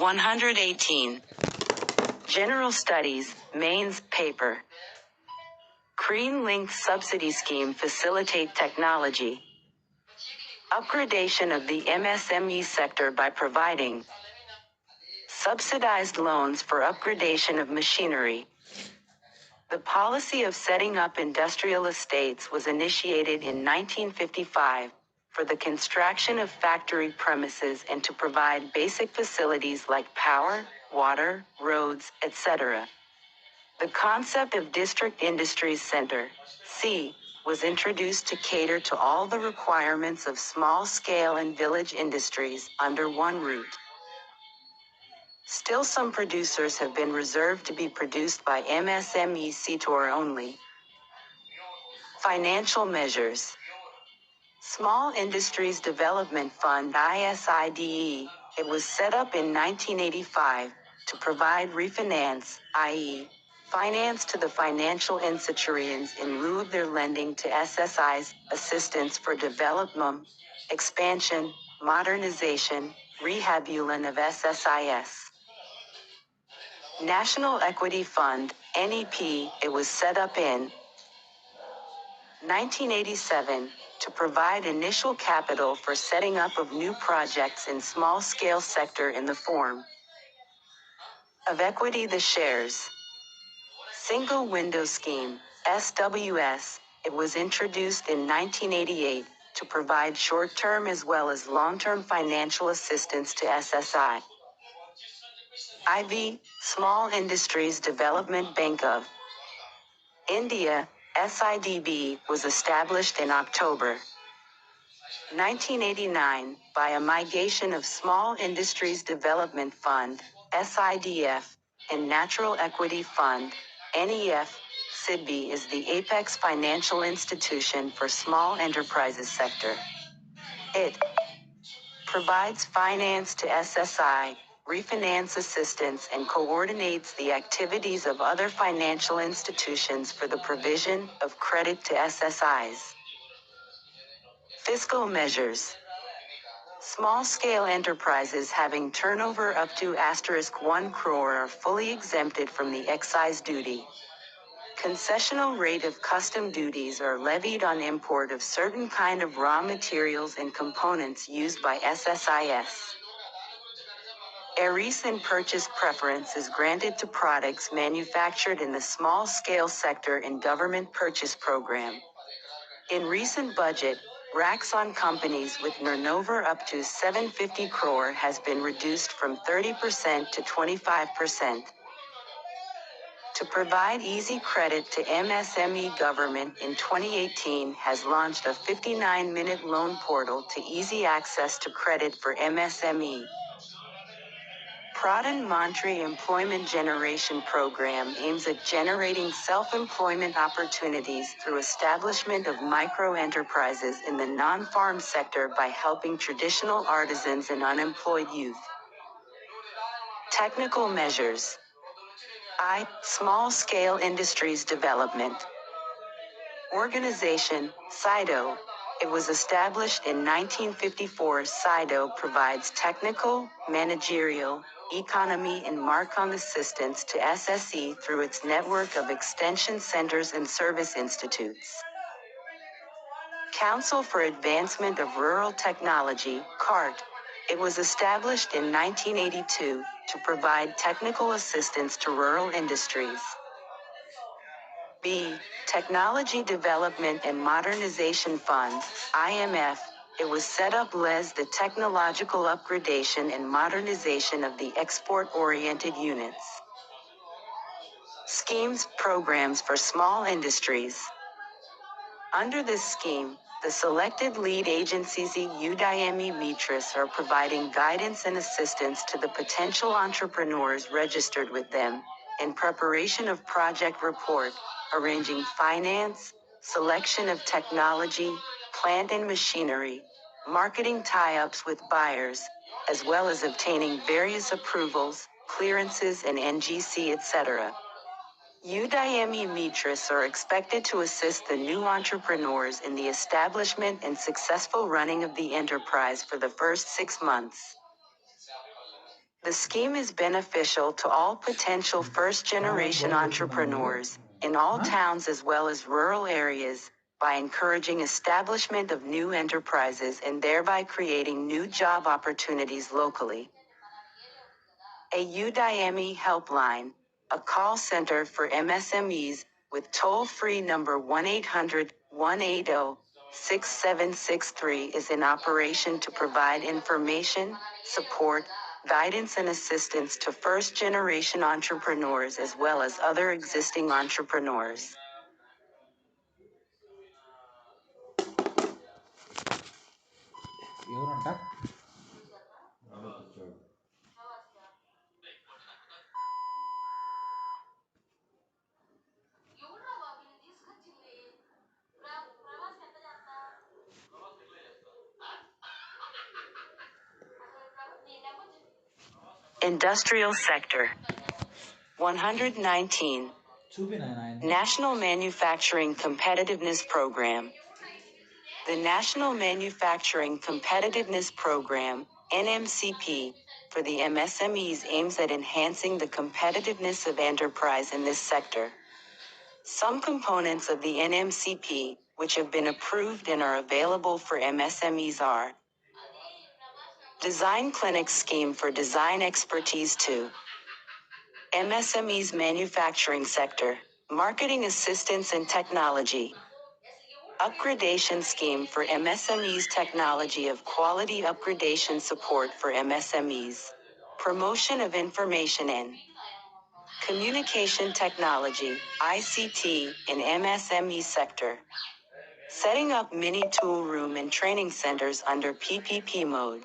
118. General Studies, Mains Paper. Green Link Subsidy Scheme Facilitate Technology. Upgradation of the MSME sector by providing subsidized loans for upgradation of machinery. The policy of setting up industrial estates was initiated in 1955 for the construction of factory premises and to provide basic facilities like power, water, roads, etc. The concept of District Industries Center, C, was introduced to cater to all the requirements of small-scale and village industries under one root. Still, some producers have been reserved to be produced by MSME sector only. Financial measures. Small Industries Development Fund ISIDE, it was set up in 1985 to provide refinance, i.e., finance to the financial institutions in lieu of their lending to SSIs, assistance for development, expansion, modernization, rehabilitation of SSIS. National Equity Fund, NEP, it was set up in 1987 to provide initial capital for setting up of new projects in small-scale sector in the form of equity the shares. Single Window Scheme, SWS, it was introduced in 1988 to provide short-term as well as long-term financial assistance to SSI. IV, Small Industries Development Bank of India, SIDB, was established in October 1989 by amalgamation of Small Industries Development Fund, SIDF, and Natural Equity Fund, NEF. SIDB is the apex financial institution for small enterprises sector. It provides finance to SSI, refinance assistance, and coordinates the activities of other financial institutions for the provision of credit to SSIs. Fiscal measures. Small-scale enterprises having turnover up to *1 crore are fully exempted from the excise duty. Concessional rate of custom duties are levied on import of certain kind of raw materials and components used by SSIS. A recent purchase preference is granted to products manufactured in the small-scale sector in government purchase program. In recent budget, RACs on companies with turnover up to 750 crore has been reduced from 30% to 25%. To provide easy credit to MSME, government in 2018 has launched a 59-minute loan portal to easy access to credit for MSME. Pradhan Mantri Employment Generation Program aims at generating self-employment opportunities through establishment of micro-enterprises in the non-farm sector by helping traditional artisans and unemployed youth. Technical measures. I. Small-scale industries development. Organization, SIDO. It was established in 1954. SIDO provides technical, managerial, economy and market assistance to SSE through its network of extension centers and service institutes. Council for Advancement of Rural Technology, CART. It was established in 1982 to provide technical assistance to rural industries. B. Technology Development and Modernization Fund, IMF. It was set up as the technological upgradation and modernization of the export-oriented units. Schemes, programs for small industries. Under this scheme, the selected lead agencies UDIME Mitras are providing guidance and assistance to the potential entrepreneurs registered with them, in preparation of project report, arranging finance, selection of technology, plant and machinery, marketing tie-ups with buyers, as well as obtaining various approvals, clearances and NGC etc. UDIME Mitras are expected to assist the new entrepreneurs in the establishment and successful running of the enterprise for the first 6 months. The scheme is beneficial to all potential first-generation entrepreneurs in all towns as well as rural areas by encouraging establishment of new enterprises and thereby creating new job opportunities locally. A Udayami helpline, a call center for MSMEs with toll-free number 1-800-180-6763 is in operation to provide information, support, guidance and assistance to first-generation entrepreneurs as well as other existing entrepreneurs. ఎవరంట Industrial sector. 119. చూపి నాయన National Manufacturing Competitiveness Program. The National Manufacturing Competitiveness Program, NMCP, for the MSMEs aims at enhancing the competitiveness of enterprise in this sector. Some components of the NMCP, which have been approved and are available for MSMEs are: Design Clinic Scheme for Design Expertise to MSMEs Manufacturing Sector, Marketing Assistance and Technology, Upgradation Scheme for MSMEs Technology of Quality Upgradation Support for MSMEs, Promotion of Information and Communication Technology, ICT, in MSME sector, setting up mini tool room and training centers under PPP mode,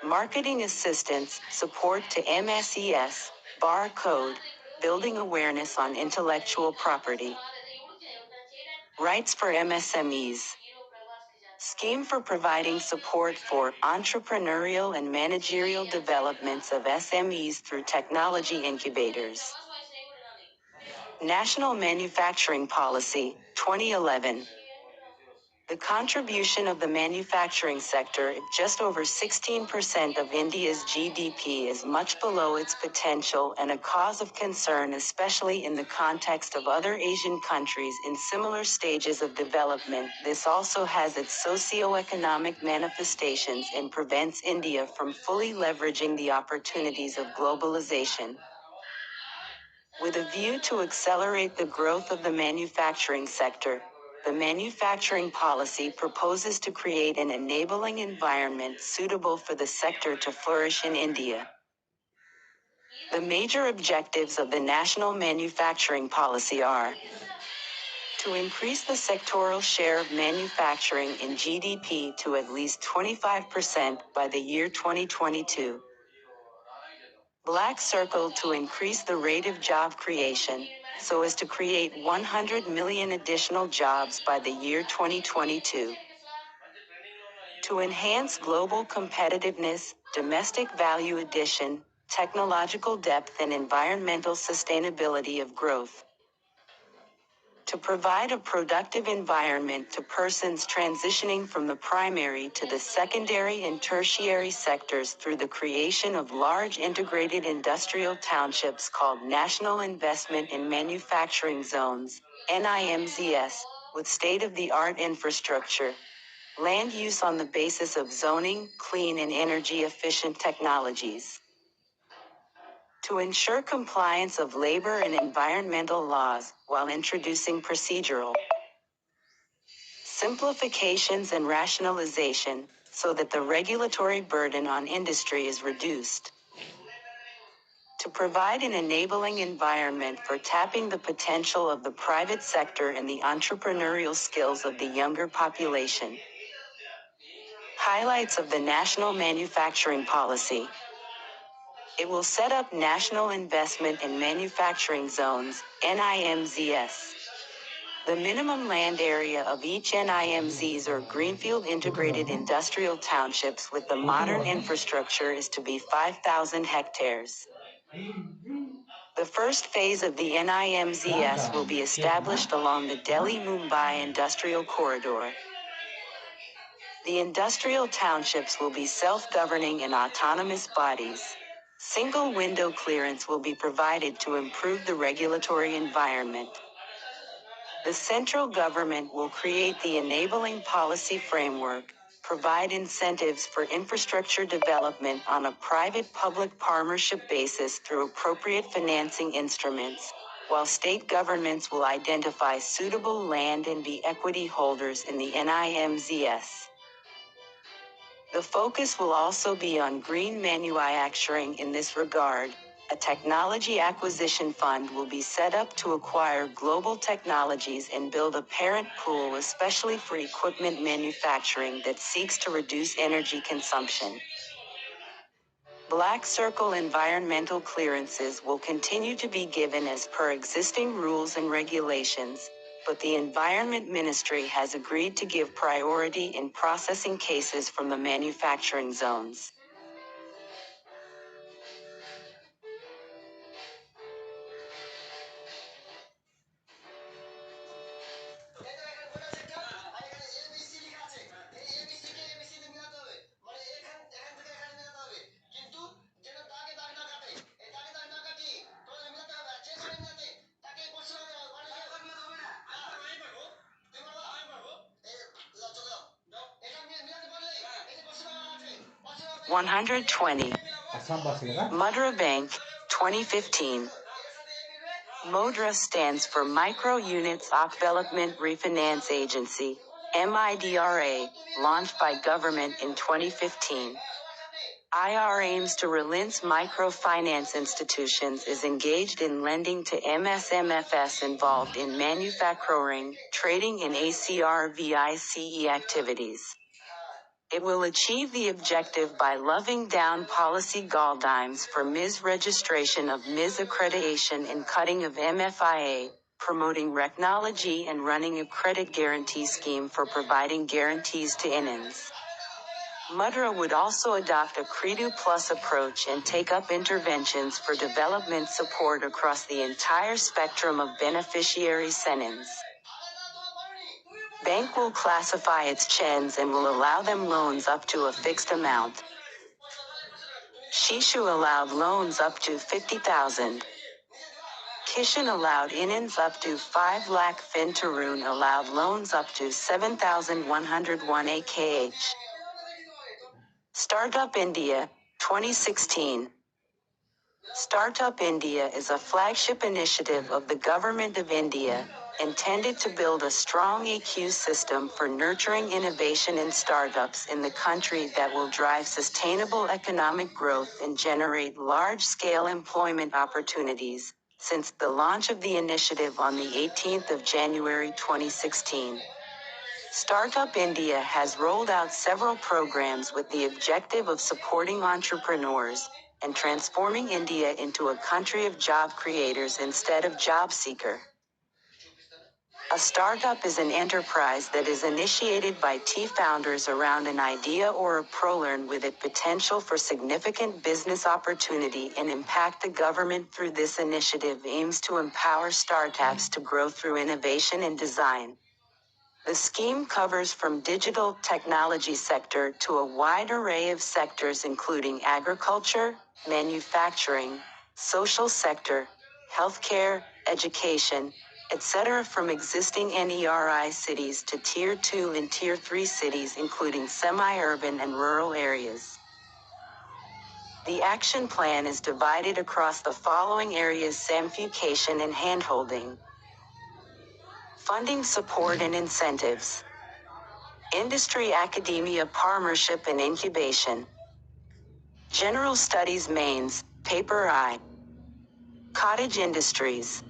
Marketing Assistance, Support to MSES, Barcode, Building Awareness on Intellectual Property, Rights for MSMEs, Scheme for providing support for entrepreneurial and managerial developments of SMEs through technology incubators. National Manufacturing Policy, 2011. The contribution of the manufacturing sector, just over 16% of India's GDP, is much below its potential and a cause of concern, especially in the context of other Asian countries in similar stages of development. This also has its socio-economic manifestations and prevents India from fully leveraging the opportunities of globalization. With a view to accelerate the growth of the manufacturing sector, the manufacturing policy proposes to create an enabling environment suitable for the sector to flourish in India. The major objectives of the national manufacturing policy are: to increase the sectoral share of manufacturing in GDP to at least 25% by the year 2022. Black Circle to increase the rate of job creation, so as to create 100 million additional jobs by the year 2022. To enhance global competitiveness, domestic value addition, technological depth and environmental sustainability of growth. To provide a productive environment to persons transitioning from the primary to the secondary and tertiary sectors through the creation of large integrated industrial townships called National Investment in Manufacturing Zones, NIMZS, with state-of-the-art infrastructure, land use on the basis of zoning, clean and energy-efficient technologies. To ensure compliance of labor and environmental laws, while introducing procedural simplifications and rationalization, so that the regulatory burden on industry is reduced. To provide an enabling environment for tapping the potential of the private sector and the entrepreneurial skills of the younger population. Highlights of the National Manufacturing Policy. It will set up National Investment in Manufacturing Zones, NIMZS. The minimum land area of each NIMZs or Greenfield Integrated Industrial Townships with the modern infrastructure is to be 5,000 hectares. The first phase of the NIMZS will be established along the Delhi-Mumbai Industrial Corridor. The industrial townships will be self-governing and autonomous bodies. Single window clearance will be provided to improve the regulatory environment. The central government will create the enabling policy framework, provide incentives for infrastructure development on a private-public partnership basis through appropriate financing instruments, while state governments will identify suitable land and be equity holders in the NIMZS. The focus will also be on green manufacturing. In this regard, a technology acquisition fund will be set up to acquire global technologies and build a parent pool especially for equipment manufacturing that seeks to reduce energy consumption. Black Circle environmental clearances will continue to be given as per existing rules and regulations, but the Environment Ministry has agreed to give priority in processing cases from the manufacturing zones. $120. Mudra Bank, 2015. MODRA stands for Micro Units Development Refinance Agency, MIDRA, launched by government in 2015. IR aims to relance microfinance institutions is engaged in lending to MSMFs involved in manufacturing, trading and ACRVICE activities. It will achieve the objective by loving down policy guidelines for MIS registration of MIS accreditation and cutting of MFIA, promoting technology and running a credit guarantee scheme for providing guarantees to INNs. MUDRA would also adopt a Credo Plus approach and take up interventions for development support across the entire spectrum of beneficiary SENINs. Bank will classify its CHENs and will allow them loans up to a fixed amount. Shishu allowed loans up to 50,000. Kishan allowed INNs up to 5 lakh. Fintarun allowed loans up to 7,101 AKH. Startup India, 2016. Startup India is a flagship initiative of the Government of India, intended to build a strong EQ system for nurturing innovation and startups in the country that will drive sustainable economic growth and generate large-scale employment opportunities, since the launch of the initiative on the 18th of January 2016. Startup India has rolled out several programs with the objective of supporting entrepreneurs and transforming India into a country of job creators instead of job seeker. A startup is an enterprise that is initiated by founders around an idea or a prolearn with it potential for significant business opportunity and impact. The government through this initiative aims to empower startups to grow through innovation and design. The scheme covers from digital technology sector to a wide array of sectors including agriculture, manufacturing, social sector, healthcare, education, etc. from existing NERI cities to Tier 2 and Tier 3 cities including semi-urban and rural areas. The action plan is divided across the following areas: samplification and handholding, funding support and incentives, industry academia partnership and incubation, general studies mains, paper I, cottage industries.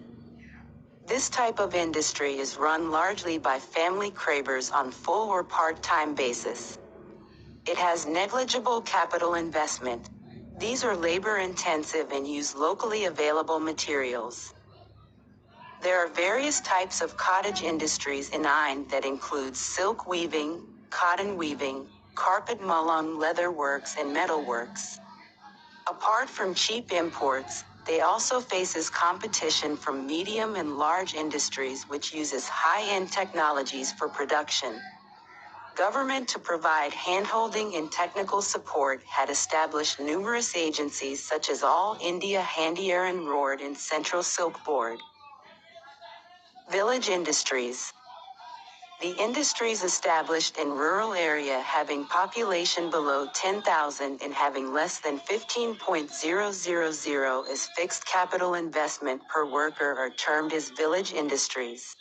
This type of industry is run largely by family cravers on full or part-time basis. It has negligible capital investment. These are labor-intensive and use locally available materials. There are various types of cottage industries in Ind that includes silk weaving, cotton weaving, carpet mulung, leather works and metal works. Apart from cheap imports, they also faces competition from medium and large industries which uses high-end technologies for production. Government to provide handholding and technical support had established numerous agencies such as All India Handier and Roard and Central Silk Board. Village industries. The industries established in rural area having population below 10,000 and having less than 15.000 as fixed capital investment per worker are termed as village industries.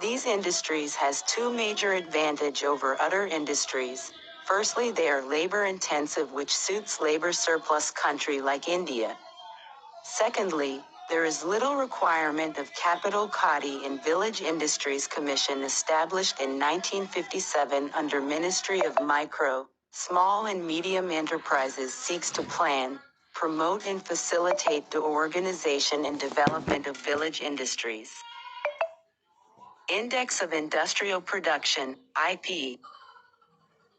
These industries has two major advantage over other industries. Firstly, they are labor intensive, which suits labor surplus country like India. Secondly, there is little requirement of capital. Khadi in Village Industries Commission established in 1957 under Ministry of Micro, Small and Medium Enterprises seeks to plan, promote and facilitate the organization and development of village industries. Index of Industrial Production, IP.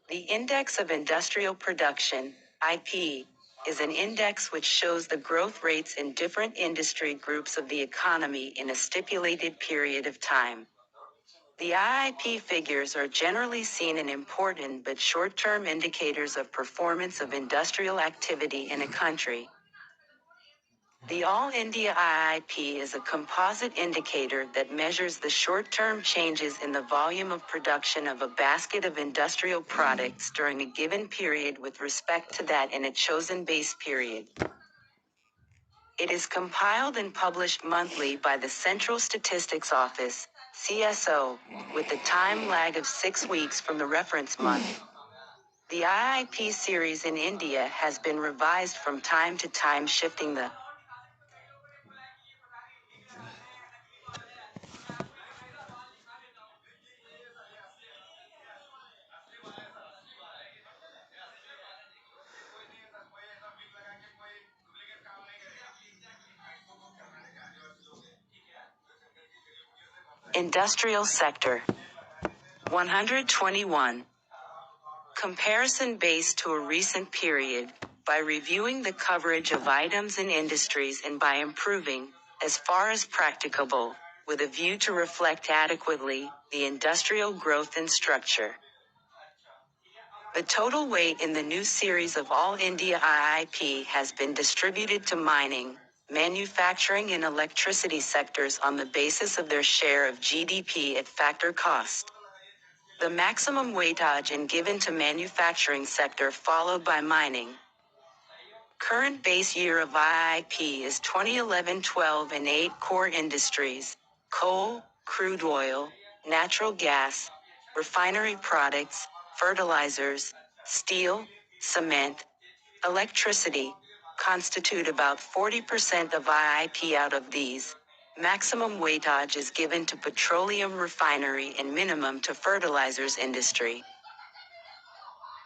The Index of Industrial Production, IP, is an index which shows the growth rates in different industry groups of the economy in a stipulated period of time. The IIP figures are generally seen as important but short-term indicators of performance of industrial activity in a country. The All India IIP is a composite indicator that measures the short-term changes in the volume of production of a basket of industrial products during a given period with respect to that in a chosen base period. It is compiled and published monthly by the Central Statistics Office, CSO, with a time lag of 6 weeks from the reference month. The IIP series in India has been revised from time to time, shifting the industrial sector. 121. Comparison based to a recent period, by reviewing the coverage of items and industries and by improving, as far as practicable, with a view to reflect adequately, the industrial growth and structure. The total weight in the new series of All India IIP has been distributed to mining, manufacturing and electricity sectors on the basis of their share of GDP at factor cost. The maximum weightage and given to manufacturing sector followed by mining. Current base year of IIP is 2011-12 and 8 core industries: coal, crude oil, natural gas, refinery products, fertilizers, steel, cement, electricity, constitute about 40% of IIP. Out of these, maximum weightage is given to petroleum refinery and minimum to fertilizers industry.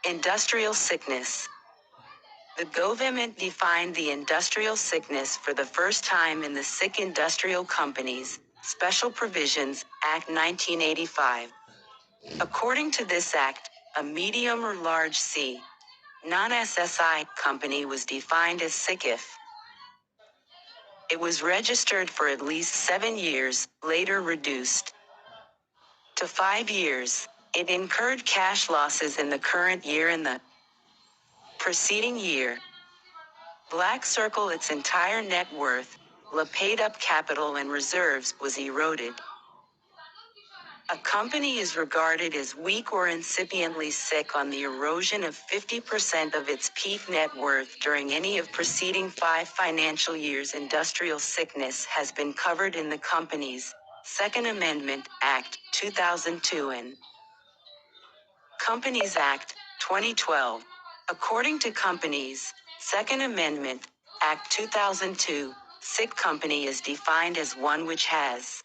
Industrial sickness. The government defined the industrial sickness for the first time in the Sick Industrial Companies, Special Provisions, Act 1985. According to this act, a medium or large C, non-SSI company was defined as sick if it was registered for at least 7 years, later reduced to 5 years. It incurred cash losses in the current year and the preceding year. Black circle, its entire net worth, paid-up capital and reserves, was eroded. A company is regarded as weak or incipiently sick on the erosion of 50% of its peak net worth during any of preceding 5 financial years. Industrial sickness has been covered in the Companies, Second Amendment, Act, 2002 and Companies Act, 2012. According to Companies, Second Amendment, Act 2002, sick company is defined as one which has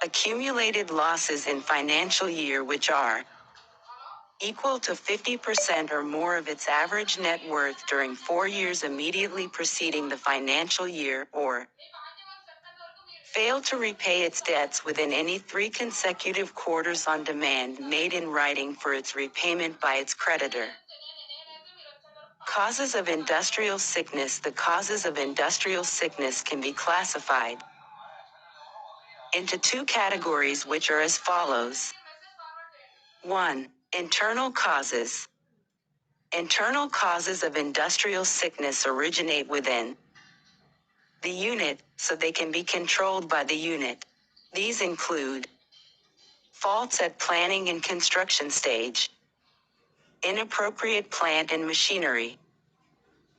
accumulated losses in financial year which are equal to 50% or more of its average net worth during 4 years immediately preceding the financial year, or failed to repay its debts within any 3 consecutive quarters on demand made in writing for its repayment by its creditor. Causes of industrial sickness. The causes of industrial sickness can be classified into 2 categories, which are as follows. 1. Internal causes. Internal causes of industrial sickness originate within the unit, so they can be controlled by the unit. These include faults at planning and construction stage, inappropriate plant and machinery,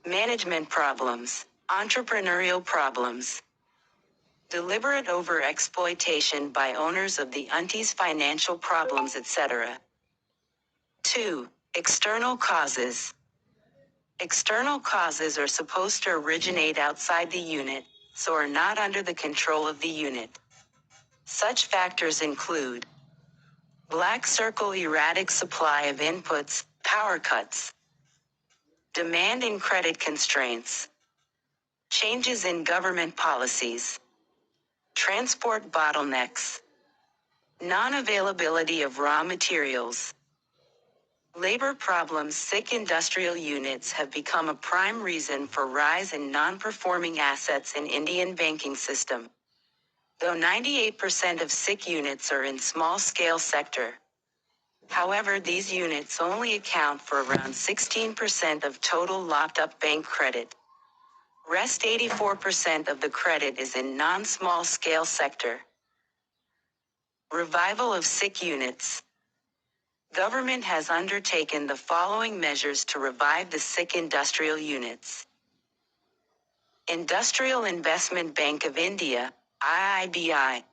management problems, entrepreneurial problems, deliberate over-exploitation by owners of the UNTI's financial problems, etc. 2. External causes. External causes are supposed to originate outside the unit, so are not under the control of the unit. Such factors include black circle erratic supply of inputs, power cuts, demand and credit constraints, changes in government policies, transport bottlenecks, non-availability of raw materials, labor problems. Sick industrial units have become a prime reason for rise in non-performing assets in Indian banking system. Though 98% of sick units are in small-scale sector, however, these units only account for around 16% of total locked-up bank credit. Rest 84% of the credit is in non-small-scale sector. Revival of sick units. Government has undertaken the following measures to revive the sick industrial units. Industrial Investment Bank of India, IIBI.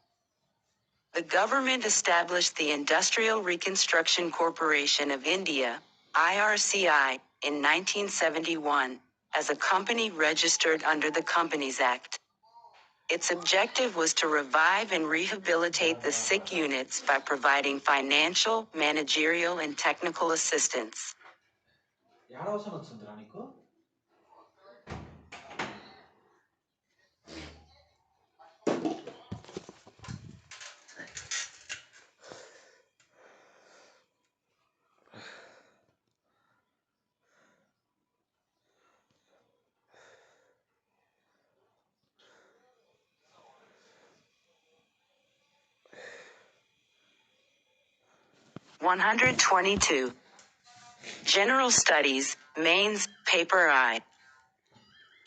The government established the Industrial Reconstruction Corporation of India, IRCI, in 1971, as a company registered under the Companies Act. Its objective was to revive and rehabilitate the sick units by providing financial, managerial, and technical assistance. 야라워서는 쓴다니까? 122. General Studies, Mains, Paper I.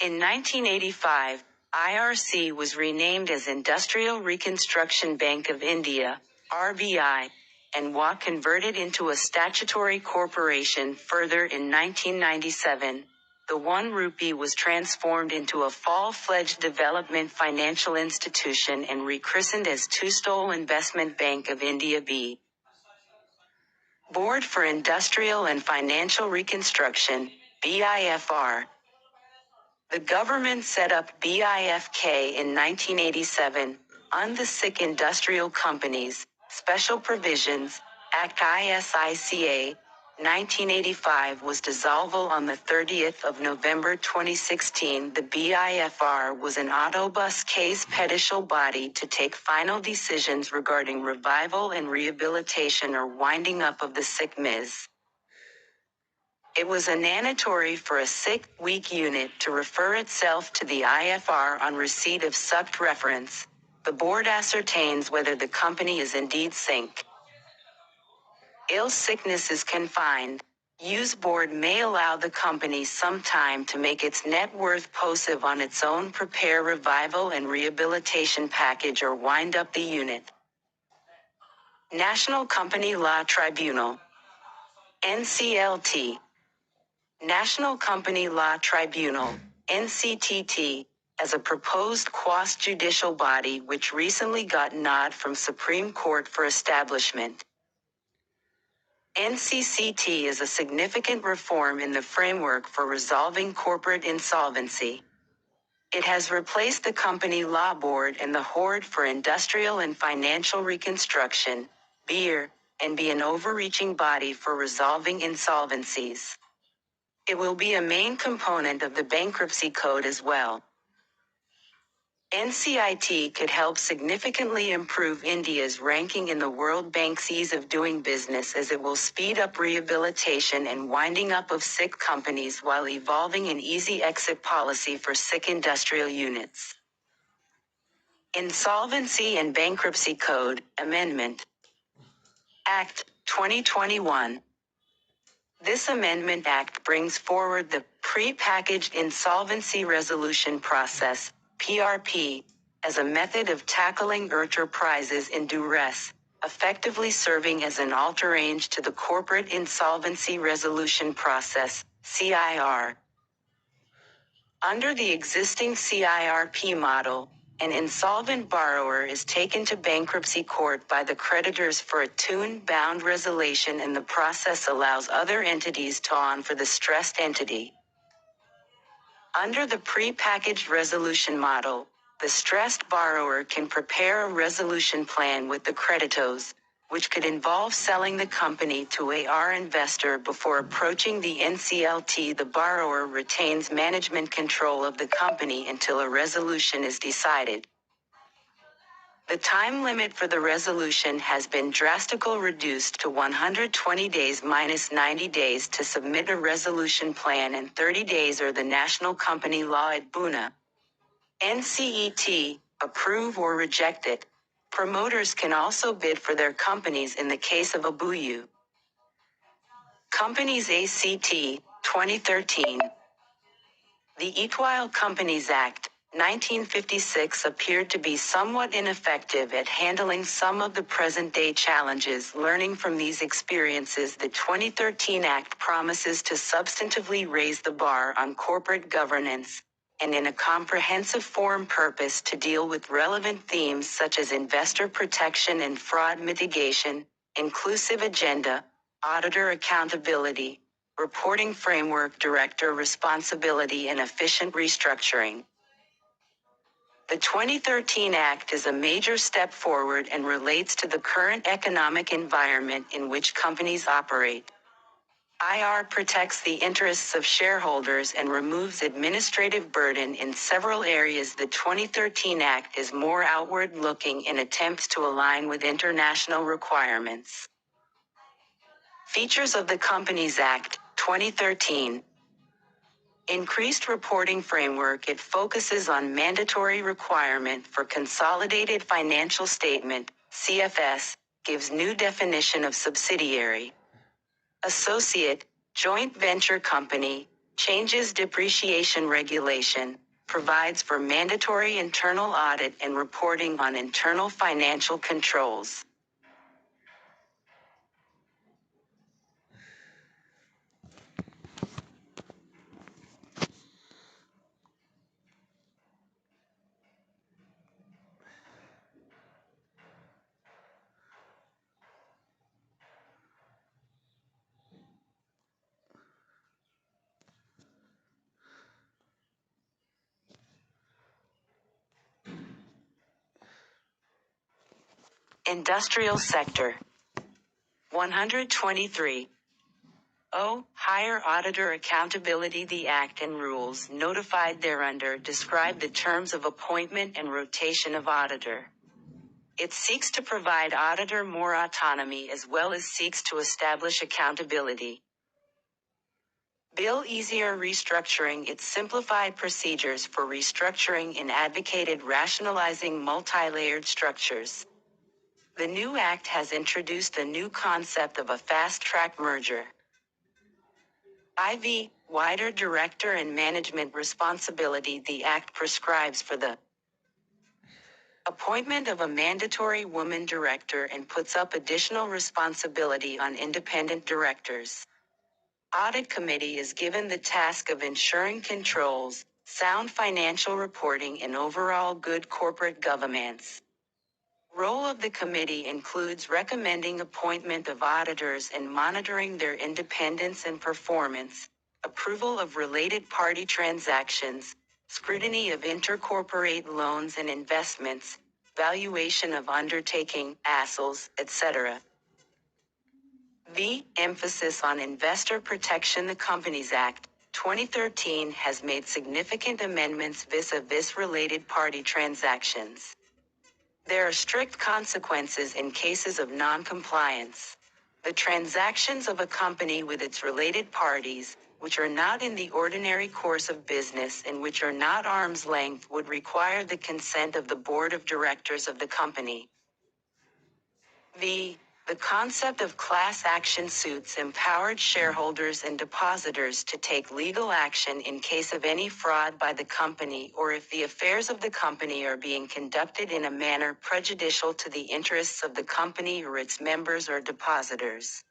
In 1985, IRC was renamed as Industrial Reconstruction Bank of India, RBI, and was converted into a statutory corporation. Further, in 1997, the 1 rupee was transformed into a full-fledged development financial institution and rechristened as Tustole Investment Bank of India B. Board for Industrial and Financial Reconstruction, BIFR. The government set up BIFK in 1987, on the Sick Industrial Companies, Special Provisions, Act ISICA, 1985 was dissolved on the 30th of November 2016. The BIFR was an autobus case judicial body to take final decisions regarding revival and rehabilitation or winding up of the sick MIS. It was mandatory for a sick, weak unit to refer itself to the IFR on receipt of such reference. The board ascertains whether the company is indeed sick. Ill sickness is confined. Use board may allow the company some time to make its net worth positive on its own, prepare revival and rehabilitation package or wind up the unit. National Company Law Tribunal. NCLT. National Company Law Tribunal, NCTT, as a proposed quasi-judicial body which recently got nod from Supreme Court for establishment. NCCT is a significant reform in the framework for resolving corporate insolvency. It has replaced the Company Law Board and the Board for Industrial and Financial Reconstruction, BIR, and be an overreaching body for resolving insolvencies. It will be a main component of the bankruptcy code as well. NCIT could help significantly improve India's ranking in the World Bank's ease of doing business, as it will speed up rehabilitation and winding up of sick companies while evolving an easy exit policy for sick industrial units. Insolvency and Bankruptcy Code, Amendment. Act 2021. This Amendment Act brings forward the Prepackaged Insolvency Resolution Process, PRP, as a method of tackling enterprises in duress, effectively serving as an alternative to the Corporate Insolvency Resolution Process, CIR. Under the existing CIRP model, an insolvent borrower is taken to bankruptcy court by the creditors for a tune-bound resolution, and the process allows other entities to on for the stressed entity. Under the prepackaged resolution model, the stressed borrower can prepare a resolution plan with the creditors, which could involve selling the company to AR investor before approaching the NCLT. The borrower retains management control of the company until a resolution is decided. The time limit for the resolution has been drastically reduced to 120 days minus 90 days to submit a resolution plan and 30 days or the National Company Law at BUNA. NCET, approve or reject it. Promoters can also bid for their companies in the case of a BUU. Companies ACT, 2013. The Equal Companies Act, 1956 appeared to be somewhat ineffective at handling some of the present-day challenges. Learning from these experiences, the 2013 Act promises to substantively raise the bar on corporate governance, and in a comprehensive form purpose to deal with relevant themes such as investor protection and fraud mitigation, inclusive agenda, auditor accountability, reporting framework, director responsibility, and efficient restructuring. The 2013 Act is a major step forward and relates to the current economic environment in which companies operate. IR protects the interests of shareholders and removes administrative burden in several areas. The 2013 Act is more outward-looking in attempts to align with international requirements. Features of the Companies Act, 2013. Increased reporting framework. It focuses on mandatory requirement for consolidated financial statement, CFS, gives new definition of subsidiary. Associate, joint venture company, changes depreciation regulation, provides for mandatory internal audit and reporting on internal financial controls. Industrial sector. 123. Higher auditor accountability. The Act and rules notified thereunder describe the terms of appointment and rotation of auditor. It seeks to provide auditor more autonomy as well as seeks to establish accountability. Bill easier restructuring. It simplified procedures for restructuring and advocated rationalizing multi-layered structures. The new Act has introduced a new concept of a fast-track merger. IV, wider director and management responsibility. The Act prescribes for the appointment of a mandatory woman director and puts up additional responsibility on independent directors. Audit Committee is given the task of ensuring controls, sound financial reporting, and overall good corporate governance. Role of the committee includes recommending appointment of auditors and monitoring their independence and performance, approval of related party transactions, scrutiny of intercorporate loans and investments, valuation of undertaking, assets, etc. Emphasis on investor protection. The Companies Act, 2013 has made significant amendments vis-a-vis related party transactions. There are strict consequences in cases of non-compliance. The transactions of a company with its related parties, which are not in the ordinary course of business and which are not arm's length, would require the consent of the board of directors of the company. The concept of class action suits empowered shareholders and depositors to take legal action in case of any fraud by the company or if the affairs of the company are being conducted in a manner prejudicial to the interests of the company or its members or depositors.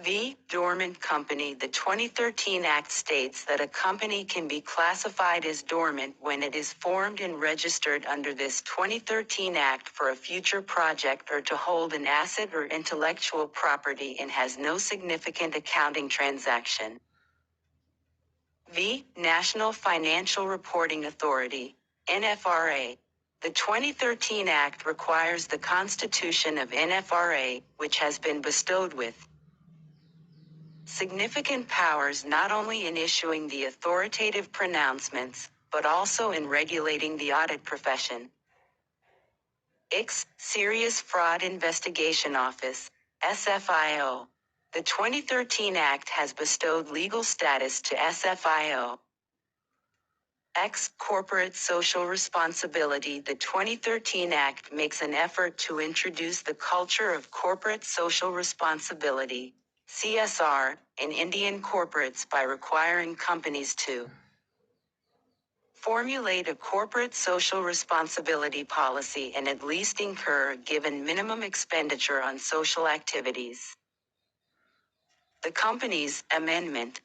V. Dormant Company. The 2013 Act states that a company can be classified as dormant when it is formed and registered under this 2013 Act for a future project or to hold an asset or intellectual property and has no significant accounting transaction. V. National Financial Reporting Authority, NFRA. The 2013 Act requires the constitution of NFRA, which has been bestowed with significant powers not only in issuing the authoritative pronouncements, but also in regulating the audit profession. X. Serious Fraud Investigation Office, SFIO. The 2013 Act has bestowed legal status to SFIO. X. Corporate Social Responsibility. The 2013 Act makes an effort to introduce the culture of corporate social responsibility, CSR, in Indian corporates by requiring companies to formulate a corporate social responsibility policy and at least incur a given minimum expenditure on social activities. The Companies Amendment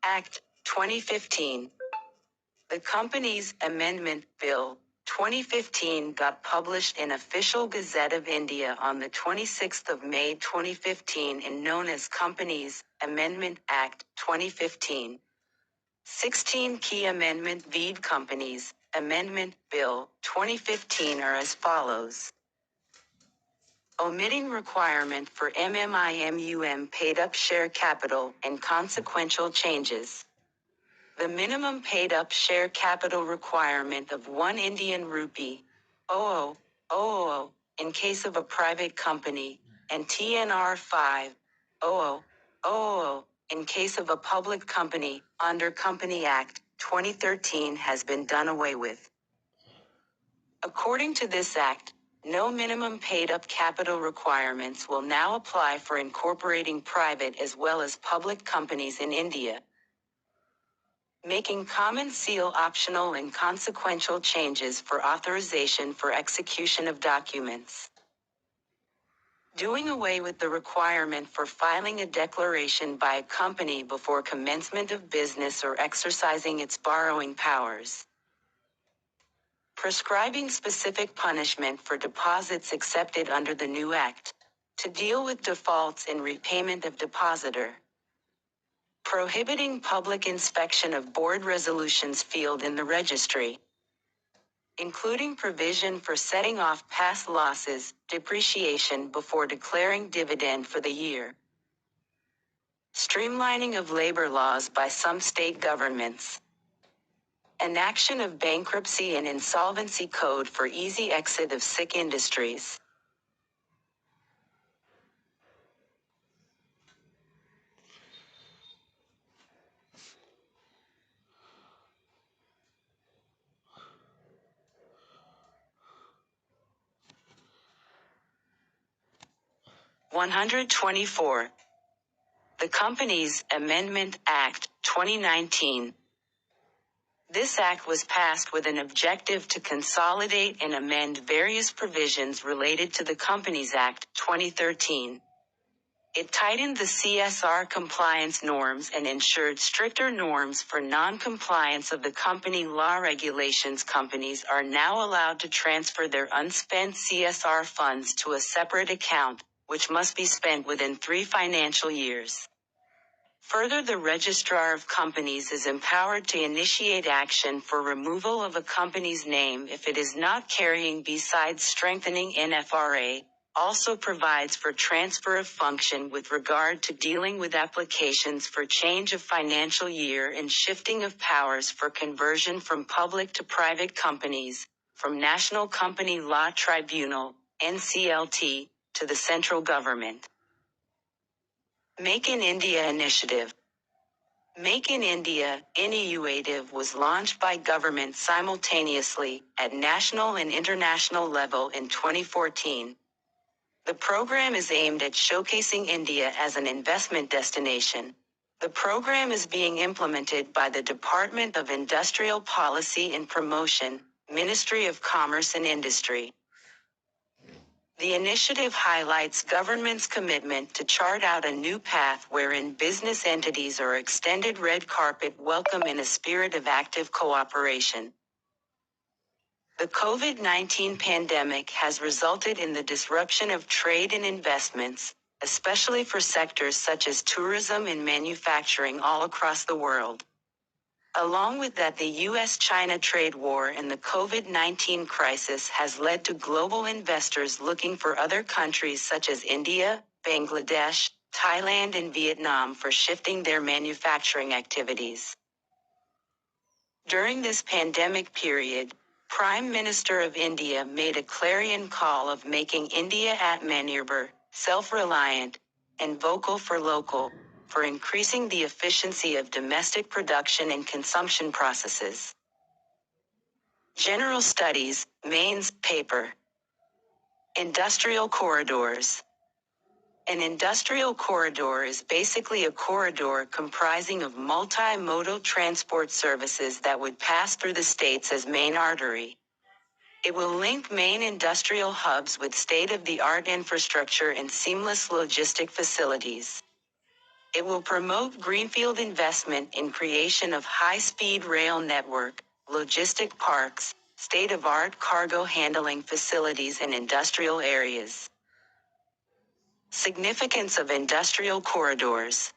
Act, 2015. The Companies Amendment Bill, 2015 got published in Official Gazette of India on the 26th of May 2015 and known as Companies Amendment Act, 2015. 16 key amendment vide Companies Amendment Bill, 2015 are as follows. Omitting requirement for MMIMUM paid-up share capital and consequential changes. The minimum paid-up share capital requirement of 1 Indian rupee, 0.00, in case of a private company, and TNR 5.00, in case of a public company, under Company Act, 2013 has been done away with. According to this act, no minimum paid-up capital requirements will now apply for incorporating private as well as public companies in India. Making common seal optional and consequential changes for authorization for execution of documents. Doing away with the requirement for filing a declaration by a company before commencement of business or exercising its borrowing powers. Prescribing specific punishment for deposits accepted under the new act, to deal with defaults in repayment of depositor. Prohibiting public inspection of board resolutions filed in the registry, including provision for setting off past losses, depreciation before declaring dividend for the year. Streamlining of labor laws by some state governments. Enaction of bankruptcy and insolvency code for easy exit of sick industries. (124). The Companies Amendment Act, 2019. This act was passed with an objective to consolidate and amend various provisions related to the Companies Act, 2013. It tightened the CSR compliance norms and ensured stricter norms for non-compliance of the company law regulations. Companies are now allowed to transfer their unspent CSR funds to a separate account, which must be spent within 3 financial years. Further, the Registrar of Companies is empowered to initiate action for removal of a company's name if it is not carrying. Besides strengthening NFRA, also provides for transfer of function with regard to dealing with applications for change of financial year and shifting of powers for conversion from public to private companies, from National Company Law Tribunal, NCLT, to the central government. Make in India Initiative. Make in India initiative was launched by government simultaneously, at national and international level in 2014. The program is aimed at showcasing India as an investment destination. The program is being implemented by the Department of Industrial Policy and Promotion, Ministry of Commerce and Industry. The initiative highlights government's commitment to chart out a new path wherein business entities are extended red carpet welcome in a spirit of active cooperation. The COVID-19 pandemic has resulted in the disruption of trade and investments, especially for sectors such as tourism and manufacturing all across the world. Along with that, the U.S.-China trade war and the COVID-19 crisis has led to global investors looking for other countries such as India, Bangladesh, Thailand and Vietnam for shifting their manufacturing activities. During this pandemic period, Prime Minister of India made a clarion call of making India Atmanirbhar, self-reliant, and vocal for local, for increasing the efficiency of domestic production and consumption processes. General Studies, Mains, Paper. Industrial Corridors. An industrial corridor is basically a corridor comprising of multimodal transport services that would pass through the states as main artery. It will link main industrial hubs with state-of-the-art infrastructure and seamless logistic facilities. It will promote greenfield investment in creation of high-speed rail network, logistic parks, state-of-art cargo handling facilities and industrial areas. Significance of industrial corridors.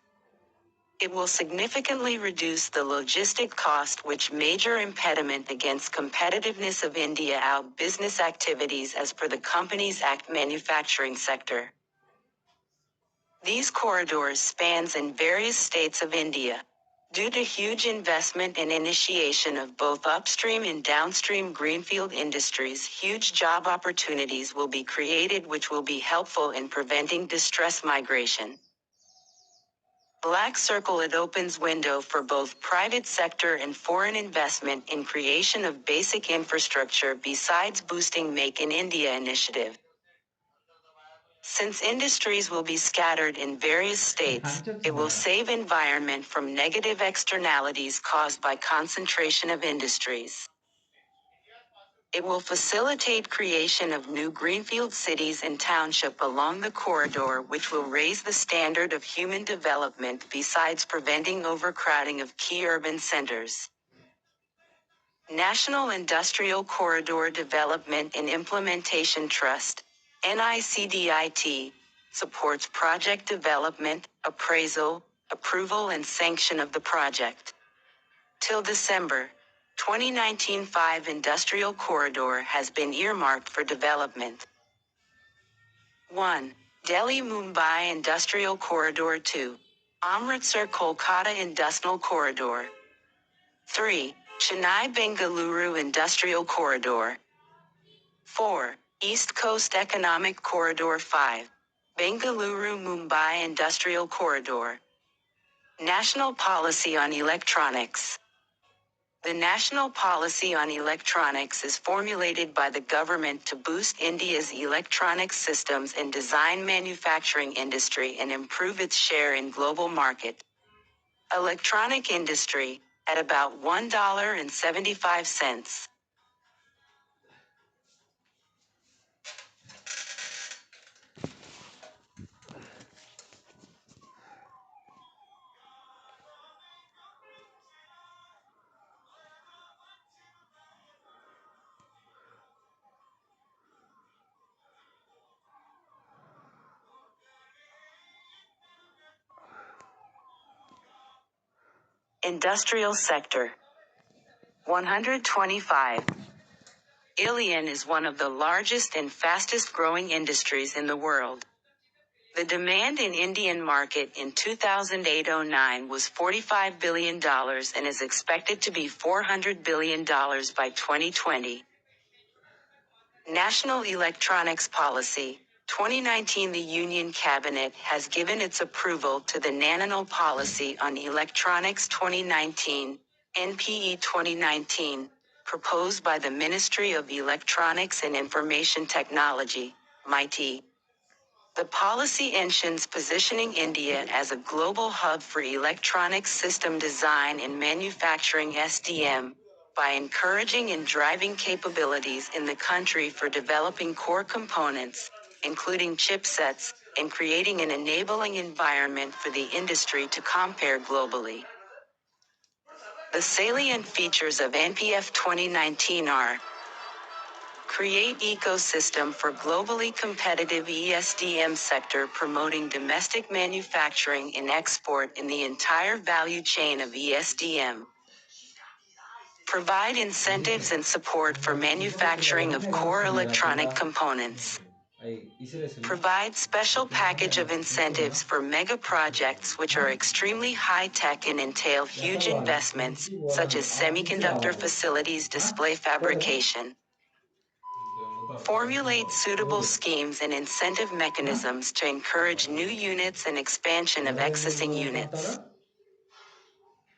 It will significantly reduce the logistic cost, which major impediment against competitiveness of India out business activities as per the Companies Act manufacturing sector. These corridors spans in various states of India. Due to huge investment and initiation of both upstream and downstream greenfield industries, huge job opportunities will be created which will be helpful in preventing distress migration. Black Circle. It opens window for both private sector and foreign investment in creation of basic infrastructure besides boosting Make in India initiative. Since industries will be scattered in various states, it will save environment from negative externalities caused by concentration of industries. It will facilitate creation of new greenfield cities and township along the corridor, which will raise the standard of human development besides preventing overcrowding of key urban centers. National Industrial Corridor Development and Implementation Trust, NICDIT, supports project development, appraisal, approval and sanction of the project. Till December 2019, 5 industrial corridor has been earmarked for development. 1. Delhi-Mumbai Industrial Corridor. 2. Amritsar-Kolkata Industrial Corridor. 3. Chennai-Bengaluru Industrial Corridor. 4. East Coast Economic Corridor. 5. Bengaluru-Mumbai Industrial Corridor. National Policy on Electronics. The National Policy on Electronics is formulated by the government to boost India's electronic systems and design manufacturing industry and improve its share in global market. Electronic industry, at about $1.75. Industrial sector. 125. Alien is one of the largest and fastest growing industries in the world. The demand in Indian market in 2008-09 was $45 billion and is expected to be $400 billion by 2020. National Electronics Policy, 2019. The Union Cabinet has given its approval to the National Policy on Electronics 2019, NPE 2019, proposed by the Ministry of Electronics and Information Technology, MeitY. The policy ensures positioning India as a global hub for electronic system design and manufacturing (SDM), by encouraging and driving capabilities in the country for developing core components, including chipsets, and creating an enabling environment for the industry to compare globally. The salient features of NPF 2019 are: create ecosystem for globally competitive ESDM sector promoting domestic manufacturing and export in the entire value chain of ESDM. Provide incentives and support for manufacturing of core electronic components. Provide special package of incentives for mega projects which are extremely high-tech and entail huge investments, such as semiconductor facilities display fabrication. Formulate suitable schemes and incentive mechanisms to encourage new units and expansion of existing units.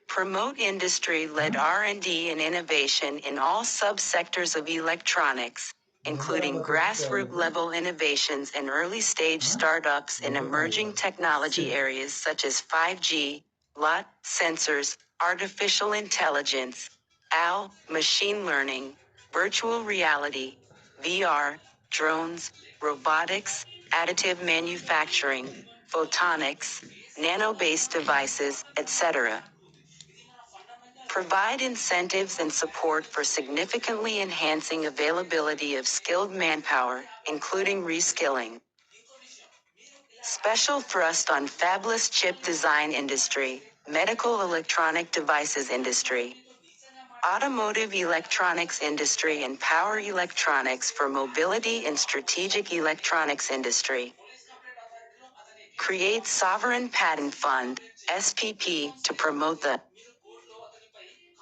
Promote industry-led R&D and innovation in all subsectors of electronics, including grassroots-level innovations and early-stage startups in emerging technology areas such as 5G, LOT, sensors, artificial intelligence, AI, machine learning, virtual reality, VR, drones, robotics, additive manufacturing, photonics, nano-based devices, etc. Provide incentives and support for significantly enhancing availability of skilled manpower, including reskilling. Special thrust on fabless chip design industry, medical electronic devices industry, automotive electronics industry and power electronics for mobility and strategic electronics industry. Create Sovereign Patent Fund, SPP, to promote the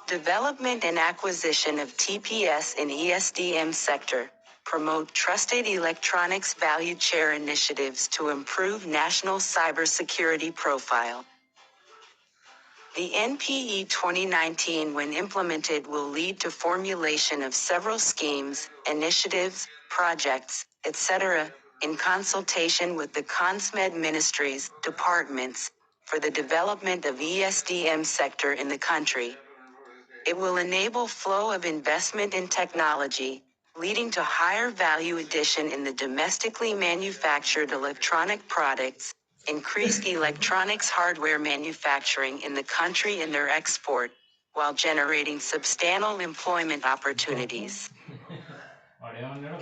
development and acquisition of TPS in ESDM sector. Promote trusted electronics value chain initiatives to improve national cybersecurity profile. The NPE 2019 when implemented will lead to formulation of several schemes, initiatives, projects, etc., in consultation with the CONSMED ministries, departments, for the development of ESDM sector in the country. It will enable flow of investment in technology, leading to higher value addition in the domestically manufactured electronic products, increased electronics hardware manufacturing in the country and their export, while generating substantial employment opportunities.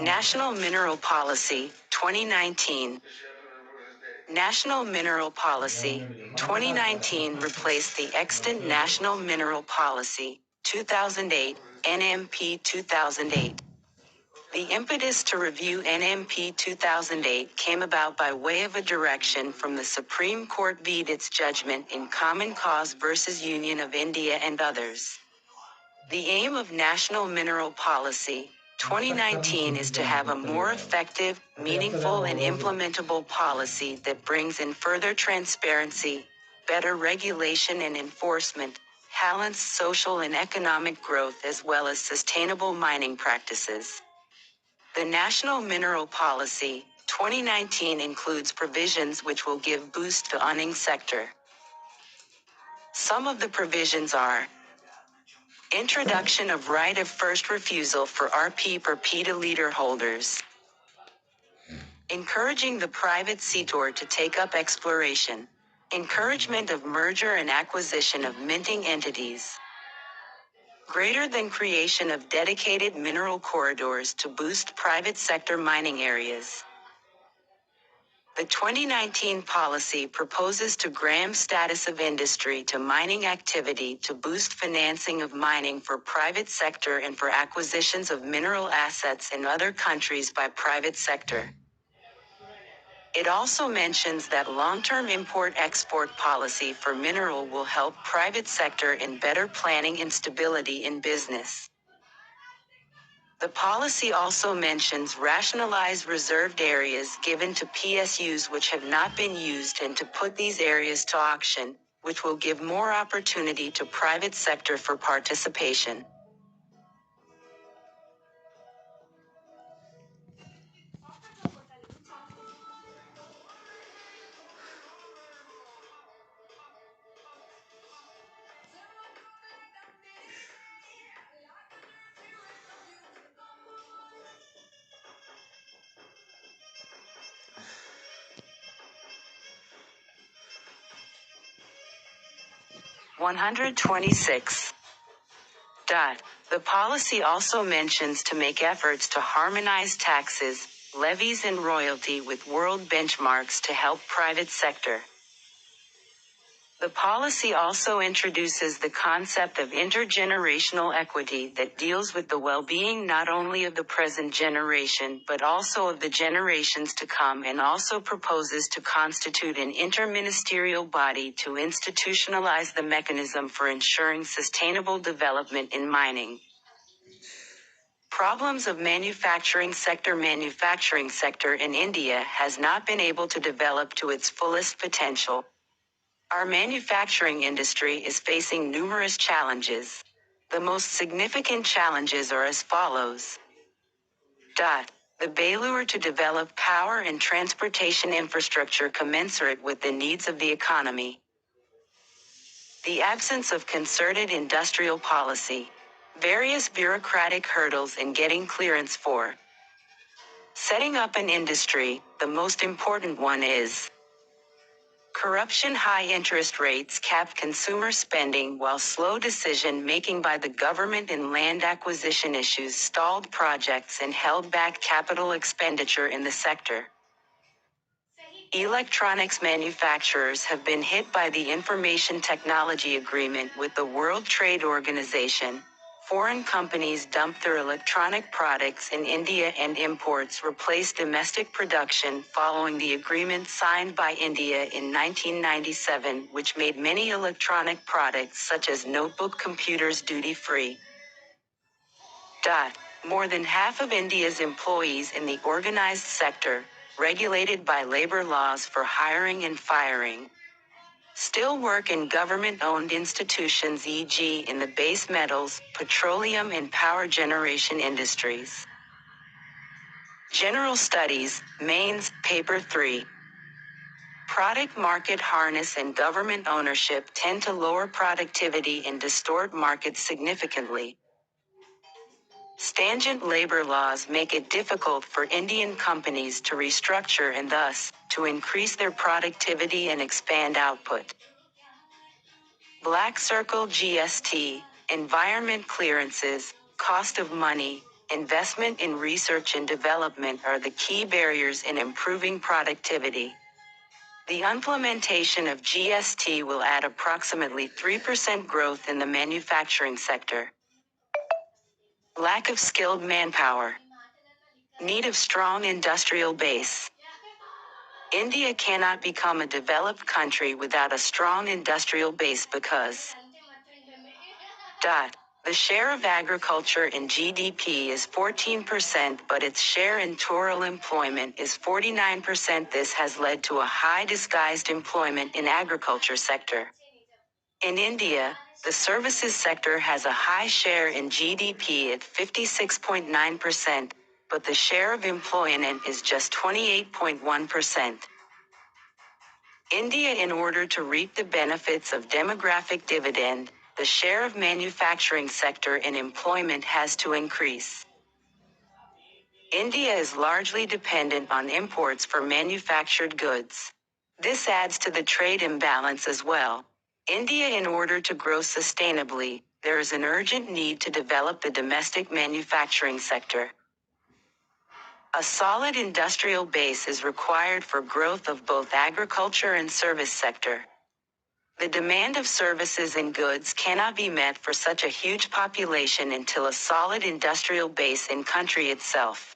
National Mineral Policy, 2019. National Mineral Policy, 2019 replaced the extant National Mineral Policy, 2008, NMP 2008. The impetus to review NMP 2008 came about by way of a direction from the Supreme Court via its judgment in Common Cause versus Union of India and others. The aim of National Mineral Policy, 2019 is to have a more effective, meaningful and implementable policy that brings in further transparency, better regulation and enforcement, balanced social and economic growth as well as sustainable mining practices. The National Mineral Policy, 2019 includes provisions which will give boost to mining sector. Some of the provisions are: introduction of right of first refusal for RP per PETA holders. Encouraging the private sector to take up exploration. Encouragement of merger and acquisition of minting entities. Greater than creation of dedicated mineral corridors to boost private sector mining areas. The 2019 policy proposes to grant status of industry to mining activity to boost financing of mining for private sector and for acquisitions of mineral assets in other countries by private sector. It also mentions that long-term import-export policy for mineral will help private sector in better planning and stability in business. The policy also mentions rationalized reserved areas given to PSUs which have not been used and to put these areas to auction, which will give more opportunity to private sector for participation. 126. The policy also mentions to make efforts to harmonize taxes, levies and royalty with world benchmarks to help private sector. The policy also introduces the concept of intergenerational equity that deals with the well-being not only of the present generation but also of the generations to come, and also proposes to constitute an interministerial body to institutionalize the mechanism for ensuring sustainable development in mining. Problems of manufacturing sector in India has not been able to develop to its fullest potential. Our manufacturing industry is facing numerous challenges. The most significant challenges are as follows. The failure to develop power and transportation infrastructure commensurate with the needs of the economy. The absence of concerted industrial policy. Various bureaucratic hurdles in getting clearance for setting up an industry. The most important one is corruption. High interest rates cap consumer spending, while slow decision-making by the government in land acquisition issues stalled projects and held back capital expenditure in the sector. Electronics manufacturers have been hit by the Information Technology Agreement with the World Trade Organization. Foreign companies dump their electronic products in India and imports replace domestic production following the agreement signed by India in 1997, which made many electronic products such as notebook computers duty-free. More than half of India's employees in the organized sector, regulated by labor laws for hiring and firing, still work in government-owned institutions, e.g. in the base metals, petroleum and power generation industries. General Studies, Mains, Paper 3. Product market harness and government ownership tend to lower productivity and distort markets significantly. Stringent labor laws make it difficult for Indian companies to restructure and thus, to increase their productivity and expand output. Black Circle GST, environment clearances, cost of money, investment in research and development are the key barriers in improving productivity. The implementation of GST will add approximately 3% growth in the manufacturing sector. Lack of skilled manpower. Need of strong industrial base. India cannot become a developed country without a strong industrial base because the share of agriculture in GDP is 14%, but its share in total employment is 49%. This has led to a high disguised employment in agriculture sector. In India, the services sector has a high share in GDP at 56.9%, but the share of employment is just 28.1%. India, in order to reap the benefits of demographic dividend, the share of manufacturing sector in employment has to increase. India is largely dependent on imports for manufactured goods. This adds to the trade imbalance as well. India, in order to grow sustainably, there is an urgent need to develop the domestic manufacturing sector. A solid industrial base is required for growth of both agriculture and service sector. The demand of services and goods cannot be met for such a huge population until a solid industrial base in country itself.